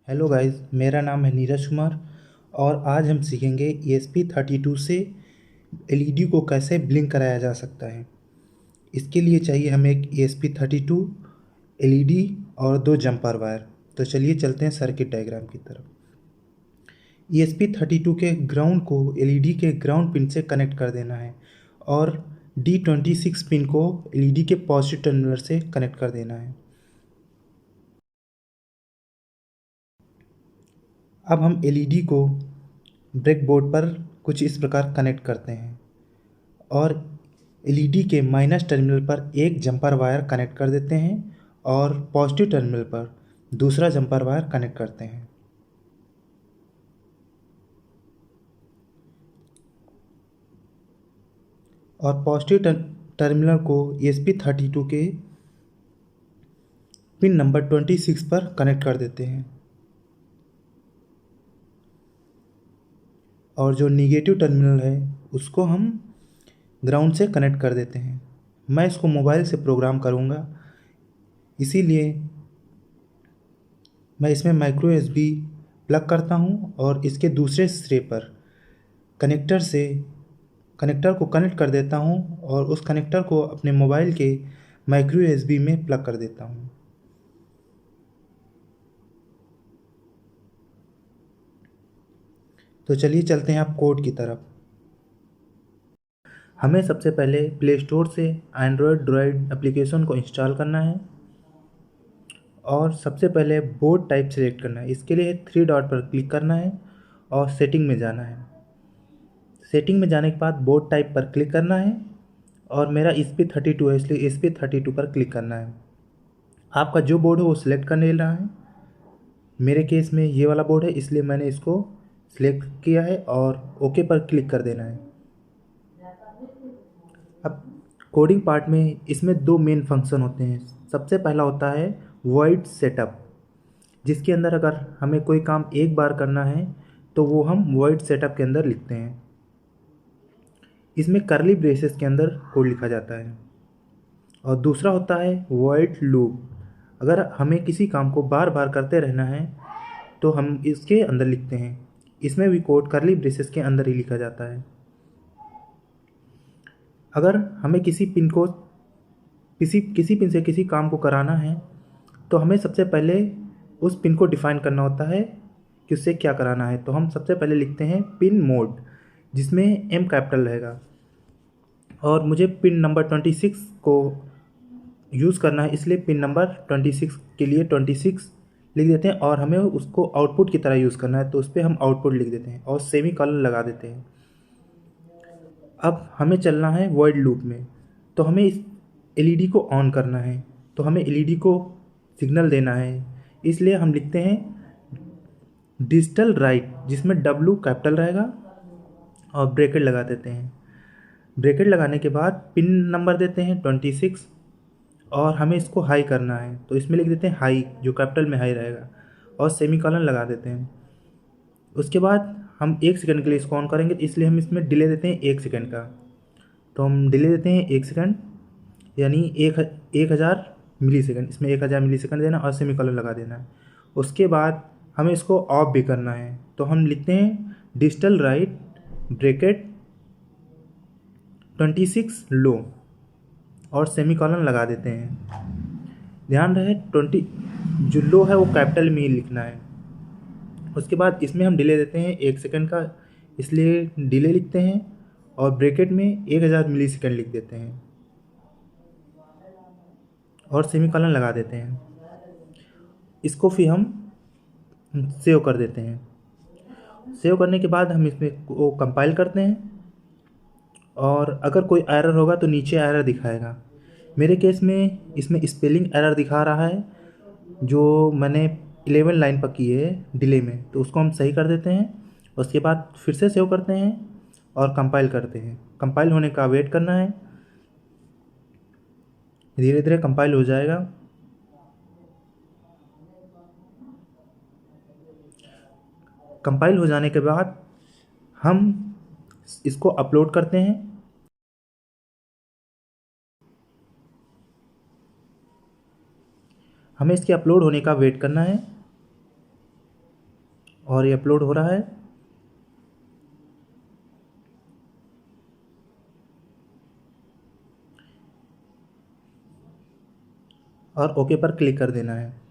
Hello guys, मेरा नाम है नीरज कुमार और आज हम सीखेंगे ESP32 से एलईडी को कैसे ब्लिंक कराया जा सकता है। इसके लिए चाहिए हमें एक ESP32 एलईडी और दो जंपर वायर। तो चलिए चलते हैं सर्किट डायग्राम की तरफ। ESP32 के ग्राउंड को एलईडी के ग्राउंड पिन से कनेक्ट कर देना है और D26 पिन को एलईडी के पॉजिटिव टर्मिनल से कनेक्ट कर देना है। अब हम एलईडी को ब्रेकबोर्ड पर कुछ इस प्रकार कनेक्ट करते हैं और एलईडी के माइनस टर्मिनल पर एक जंपर वायर कनेक्ट कर देते हैं और पॉजिटिव टर्मिनल पर दूसरा जंपर वायर कनेक्ट करते हैं। और पॉजिटिव टर्मिनल को ESP32 के पिन नंबर 26 पर कनेक्ट कर देते हैं और जो निगेटिव टर्मिनल है उसको हम ग्राउंड से कनेक्ट कर देते हैं। मैं इसको मोबाइल से प्रोग्राम करूँगा, इसीलिए मैं इसमें माइक्रो USB प्लग करता हूँ और इसके दूसरे सिरे पर कनेक्टर को कनेक्ट कर देता हूँ और उस कनेक्टर को अपने मोबाइल के माइक्रो USB में प्लग कर देता हूँ। तो चलिए चलते हैं आप कोड की तरफ। हमें सबसे पहले प्ले स्टोर से एंड्रॉयड ड्रॉइड एप्लीकेशन को इंस्टॉल करना है और सबसे पहले बोर्ड टाइप सेलेक्ट करना है। इसके लिए थ्री डॉट पर क्लिक करना है और सेटिंग में जाना है। सेटिंग में जाने के बाद बोर्ड टाइप पर क्लिक करना है और मेरा ESP32 है इसलिए ESP32 पर क्लिक करना है। आपका जो बोर्ड हो वो सिलेक्ट कर लेना है। मेरे केस में ये वाला बोर्ड है इसलिए मैंने इसको सिलेक्ट किया है और ओके पर क्लिक कर देना है। अब कोडिंग पार्ट में इसमें दो मेन फंक्शन होते हैं। सबसे पहला होता है वॉइड सेटअप, जिसके अंदर अगर हमें कोई काम एक बार करना है तो वो हम वॉइड सेटअप के अंदर लिखते हैं। इसमें करली ब्रेसेस के अंदर कोड लिखा जाता है। और दूसरा होता है वॉइड लूप। अगर हमें किसी काम को बार बार करते रहना है तो हम इसके अंदर लिखते हैं। इसमें भी कोड करली ब्रेसेस के अंदर ही लिखा जाता है। अगर हमें किसी पिन को किसी पिन से किसी काम को कराना है तो हमें सबसे पहले उस पिन को डिफाइन करना होता है कि उससे क्या कराना है। तो हम सबसे पहले लिखते हैं पिन मोड, जिसमें M कैपिटल रहेगा और मुझे पिन नंबर 26 को यूज़ करना है, इसलिए पिन नंबर 26 के लिए 26 लिख देते हैं और हमें उसको आउटपुट की तरह यूज़ करना है तो उस पर हम आउटपुट लिख देते हैं और सेमी कॉलन लगा देते हैं। अब हमें चलना है वॉइड लूप में, तो हमें इस एलईडी को ऑन करना है, तो हमें एलईडी को सिग्नल देना है, इसलिए हम लिखते हैं डिजिटल राइट, जिसमें W कैपिटल रहेगा और ब्रैकेट लगा देते हैं। ब्रैकेट लगाने के बाद पिन नंबर देते हैं 26 और हमें इसको हाई करना है तो इसमें लिख देते हैं हाई, जो कैपिटल में हाई रहेगा और सेमीकोलन लगा देते हैं। उसके बाद हम 1 सेकंड के लिए इसको ऑन करेंगे, इसलिए हम इसमें डिले देते हैं 1 सेकंड का। तो हम डिले देते हैं 1 सेकंड, यानी 1000 मिली सेकंड। इसमें 1000 मिली सेकंड देना और सेमीकोलन लगा देना है। उसके बाद हमें इसको ऑफ भी करना है तो हम लिखते हैं डिजिटल राइट ब्रैकेट 26 लो और सेमीकोलन लगा देते हैं। ध्यान रहे 20 जो लो है वो कैपिटल में ही लिखना है। उसके बाद इसमें हम डिले देते हैं 1 सेकंड का, इसलिए डिले लिखते हैं और ब्रैकेट में 1000 मिली सेकंड लिख देते हैं और सेमीकोलन लगा देते हैं। इसको फिर हम सेव कर देते हैं। सेव करने के बाद हम इसमें को कंपाइल करते हैं और अगर कोई एरर होगा तो नीचे एरर दिखाएगा। मेरे केस में इसमें स्पेलिंग एरर दिखा रहा है जो मैंने 11 लाइन पर की है डिले में, तो उसको हम सही कर देते हैं। उसके बाद फिर से सेव करते हैं और कंपाइल करते हैं। कंपाइल होने का वेट करना है, धीरे धीरे कंपाइल हो जाएगा। कंपाइल हो जाने के बाद हम इसको अपलोड करते हैं। हमें इसके अपलोड होने का वेट करना है। और ये अपलोड हो रहा है। और ओके पर क्लिक कर देना है।